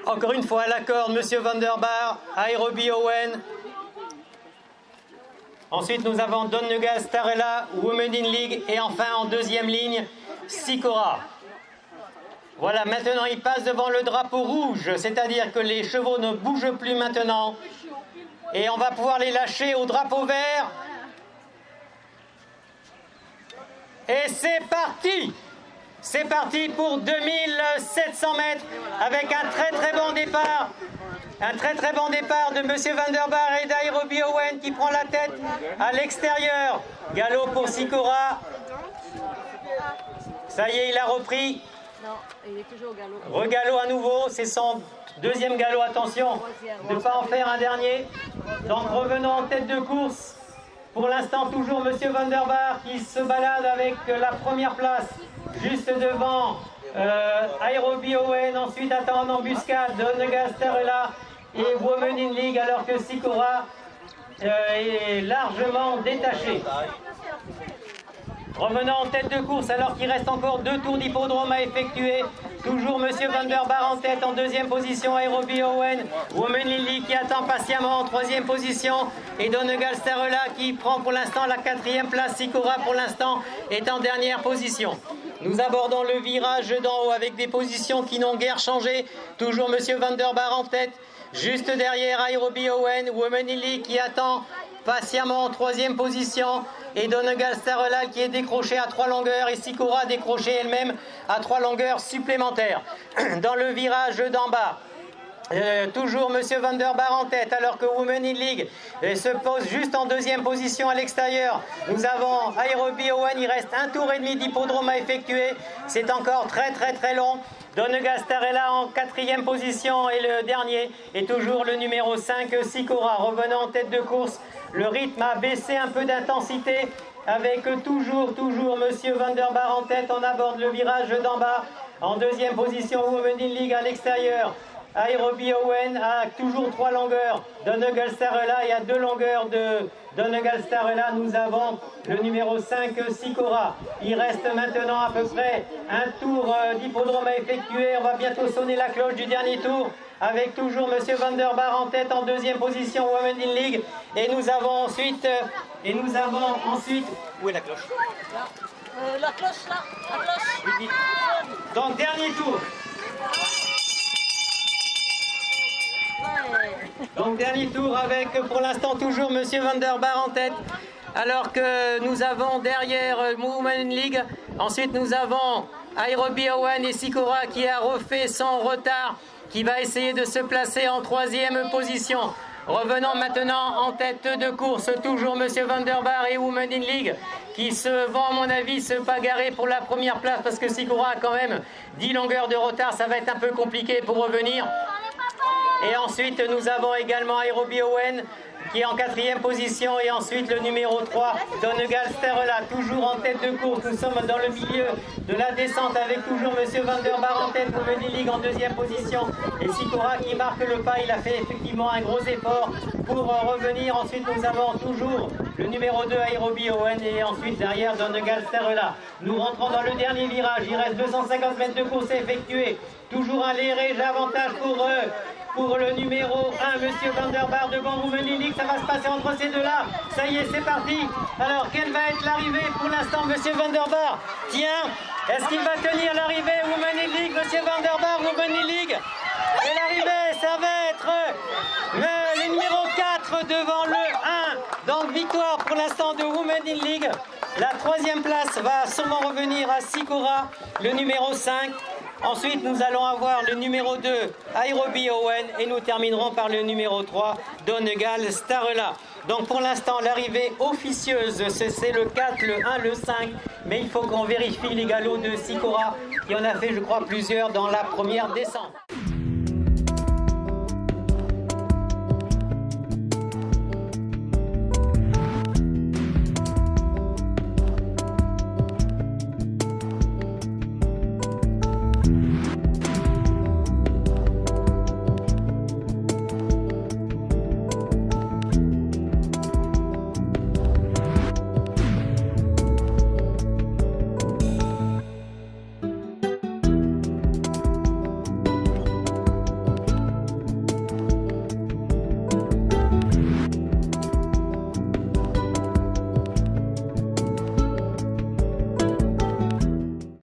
Encore une fois, à la corde, Monsieur Van der Bar, Aérobie Owen. Ensuite, nous avons Donegal Starella, Women in League. Et enfin, en deuxième ligne, Sikora. Voilà, maintenant, il passe devant le drapeau rouge, c'est-à-dire que les chevaux ne bougent plus maintenant. Et on va pouvoir les lâcher au drapeau vert. Et c'est parti! C'est parti pour 2700 mètres avec un très bon départ. Un très bon départ de M. Van der Bar et d'Aérobie Owen qui prend la tête à l'extérieur. Galop pour Sikora. Ça y est, il a repris. Non, il est toujours au galop. Regalop à nouveau, c'est son deuxième galop. Attention de ne pas en faire un dernier. Donc revenons en tête de course. Pour l'instant, toujours M. Van der Bar qui se balade avec la première place. Juste devant Aérobie Owen, ensuite attend en embuscade Donegal Starella et Women in League, alors que Sikora est largement détaché. Revenons en tête de course alors qu'il reste encore 2 tours d'hippodrome à effectuer. Toujours M. Van der Bar en tête, en deuxième position, Aérobie Owen. Women in League qui attend patiemment en troisième position. Et Donegal Starella qui prend pour l'instant la 4e place. Sikora pour l'instant est en dernière position. Nous abordons le virage d'en haut avec des positions qui n'ont guère changé. Toujours M. Van der Bar en tête. Juste derrière Aérobie Owen, Women in League qui attend patiemment en troisième position. Et Donegal Starella qui est décroché à 3 longueurs et Sikora décroché elle-même à 3 longueurs supplémentaires. Dans le virage d'en bas, toujours M. Van der Bar en tête alors que Women in League se pose juste en deuxième position à l'extérieur. Nous avons Aérobie Owen, il reste 1 tour et demi d'hippodrome à effectuer. C'est encore très long. Donegal Starella en 4e position et le dernier est toujours le numéro 5, Sikora. Revenons en tête de course. Le rythme a baissé un peu d'intensité avec toujours M. Van der Bar en tête. On aborde le virage d'en bas. En deuxième position, Women in League à l'extérieur. Aérobie Owen a toujours 3 longueurs. Donegal Starella, et à 2 longueurs de Donegal Starella, nous avons le numéro 5, Sikora. Il reste maintenant à peu près un tour d'hippodrome à effectuer. On va bientôt sonner la cloche du dernier tour avec toujours M. Van der Bar en tête en deuxième position, Women in League. Et nous avons ensuite... Où est la cloche? La cloche là, la cloche. Donc dernier tour. Donc dernier tour avec pour l'instant toujours M. Van der Bar en tête. Alors que nous avons derrière Women in League. Ensuite nous avons Aérobie Owen et Sikora qui a refait son retard, qui va essayer de se placer en 3e position. Revenons maintenant en tête de course, toujours M. Van der Bar et Women in League qui se vont à mon avis se bagarrer pour la première place parce que Sikora a quand même 10 longueurs de retard, ça va être un peu compliqué pour revenir. Et ensuite nous avons également Aérobie Owen qui est en 4e position et ensuite le numéro 3, Donegal Starella, toujours en tête de course. Nous sommes dans le milieu de la descente avec toujours M. Van der Bar en tête, Women in League en 2e position et Sikora qui marque le pas. Il a fait effectivement un gros effort pour revenir. Ensuite nous avons toujours le numéro 2, Aérobie Owen, et ensuite derrière Donegal Starella. Nous rentrons dans le dernier virage, il reste 250 mètres de course à effectuer. Toujours un léger avantage pour le numéro 1, M. Van der Bar devant Women in League. Ça va se passer entre ces deux-là. Ça y est, c'est parti. Alors, quelle va être l'arrivée pour l'instant, M. Van der Bar? Tiens, est-ce qu'il va tenir l'arrivée Women in League, M. Van der Bar, Women in League? Et l'arrivée, ça va être le numéro 4 devant le 1. Donc, victoire pour l'instant de Women in League. La 3e place va sûrement revenir à Sikora, le numéro 5. Ensuite, nous allons avoir le numéro 2, Aérobie Owen, et nous terminerons par le numéro 3, Donegal Starella. Donc pour l'instant, l'arrivée officieuse, c'est le 4, le 1, le 5, mais il faut qu'on vérifie les galops de Sikora, qui en a fait, je crois, plusieurs dans la première descente.